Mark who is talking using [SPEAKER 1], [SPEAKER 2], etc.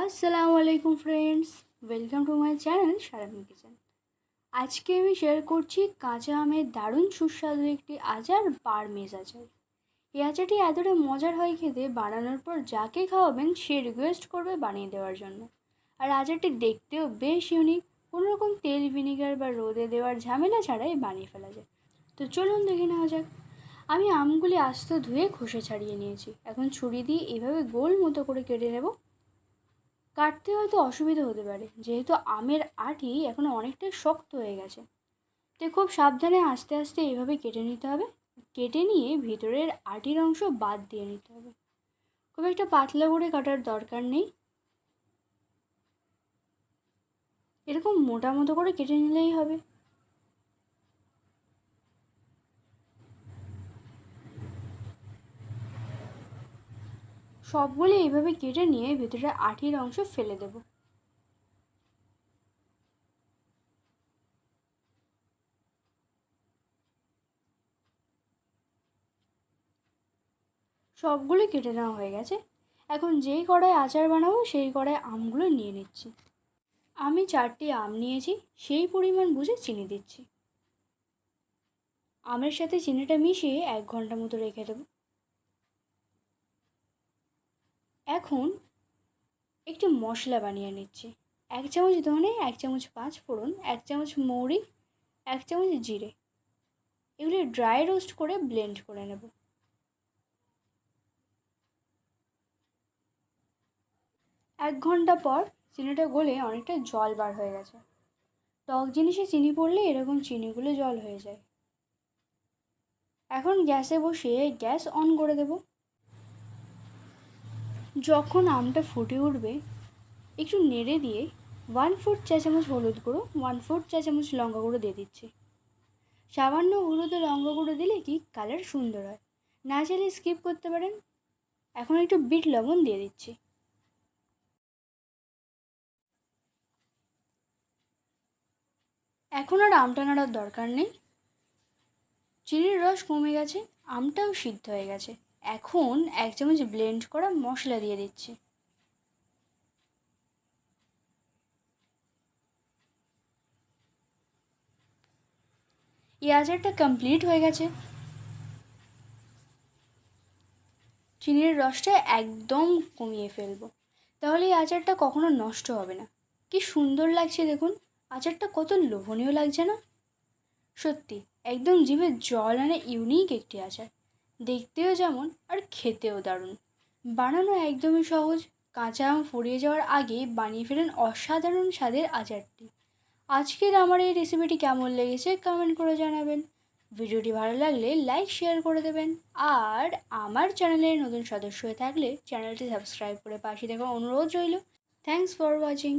[SPEAKER 1] আসসালামু আলাইকুম friends, welcome to my channel Saramin kitchen. আজকে আমি শেয়ার করছি কাঁচা আমের দারুণ সুস্বাদু একটি আচার, বারমেজ আচার। এই আচারটি এতটা মজার হয় খেতে, বানানোর পর যাকে খাওয়াবেন সে রিকোয়েস্ট করবে বানিয়ে দেওয়ার জন্য। আর আচারটি দেখতেও বেশ ইউনিক, কোনোরকম তেল, ভিনিগার বা রোদে দেওয়ার ঝামেলা ছাড়াই বানিয়ে ফেলা যায়। তো চলুন দেখে নেওয়া যাক। আমি আমগুলি আস্ত ধুয়ে খোসা ছাড়িয়ে নিয়েছি। এখন ছুরি দিয়ে এইভাবে গোল মতো করে কেটে নেব। কাটতে হয়তো অসুবিধা হতে পারে, যেহেতু আমের আঁটি এখন অনেকটাই শক্ত হয়ে গেছে। তো খুব সাবধানে আস্তে আস্তে এইভাবে কেটে নিতে হবে। কেটে নিয়ে ভিতরের আঁটির অংশ বাদ দিয়ে নিতে হবে। খুব একটা পাতলা করে কাটার দরকার নেই, এরকম মোটা মতো করে কেটে নিলেই হবে। সবগুলো এইভাবে কেটে নিয়ে ভিতরের আঁটির অংশ ফেলে দেব। সবগুলো কেটে নেওয়া হয়ে গেছে। এখন যেই কড়াই আচার বানাবো সেই কড়াই আমগুলো নিয়ে নিচ্ছি। আমি 4টি আম নিয়েছি, সেই পরিমাণ বুঝে চিনি দিচ্ছি। আমের সাথে চিনিটা মিশিয়ে 1 ঘন্টা মতো রেখে দেবো। এখন একটি মশলা বানিয়ে নিচ্ছি। 1 চামচ ধনে, 1 চামচ 5 ফোড়ন, 1 চামচ মৌরি, 1 চামচ জিরে, এগুলি ড্রাই রোস্ট করে ব্লেন্ড করে নেব। এক ঘন্টা পর চিনিটা গলে অনেকটা জল বার হয়ে গেছে। টক জিনিসে চিনি পড়লে এরকম চিনিগুলো জল হয়ে যায়। এখন গ্যাসে বসিয়ে গ্যাস অন করে দেব। যখন আমটা ফুটে উঠবে একটু নেড়ে দিয়ে 1/4 চা-চামচ হলুদ গুঁড়ো, 1/4 চা-চামচ লঙ্কা গুঁড়ো দিয়ে দিচ্ছি। সামান্য হলুদ ও লঙ্কা গুঁড়ো দিলে কি কালার সুন্দর হয়, না চাইলে স্কিপ করতে পারেন। এখন একটু বিট লবণ দিয়ে দিচ্ছি। এখন আর আমটা নাড়ার দরকার নেই, চিনির রস কমে গেছে, আমটাও সিদ্ধ হয়ে গেছে। এখন 1 চামচ ব্লেন্ড করা মশলা দিয়ে দিচ্ছি। এই আচারটা কমপ্লিট হয়ে গেছে। চিনির রসটা একদম কমিয়ে ফেলবো, তাহলে এই আচারটা কখনো নষ্ট হবে না। কি সুন্দর লাগছে দেখুন, আচারটা কত লোভনীয় লাগছে না? সত্যি একদম জিভে জল আনে ইউনিক একটি আচার, দেখতেও যেমন আর খেতেও দারুণ। বানানো একদমই সহজ, কাঁচা আম ফুরিয়ে যাওয়ার আগে বানিয়ে ফেলেন অসাধারণ স্বাদের আচারটি। আজকের আমার এই রেসিপিটি কেমন লেগেছে কমেন্ট করে জানাবেন। ভিডিওটি ভালো লাগলে লাইক শেয়ার করে দেবেন। আর আমার চ্যানেলের নতুন সদস্য হয়ে থাকলে চ্যানেলটি সাবস্ক্রাইব করে পাশে থাকা অনুরোধ রইল। Thanks for watching.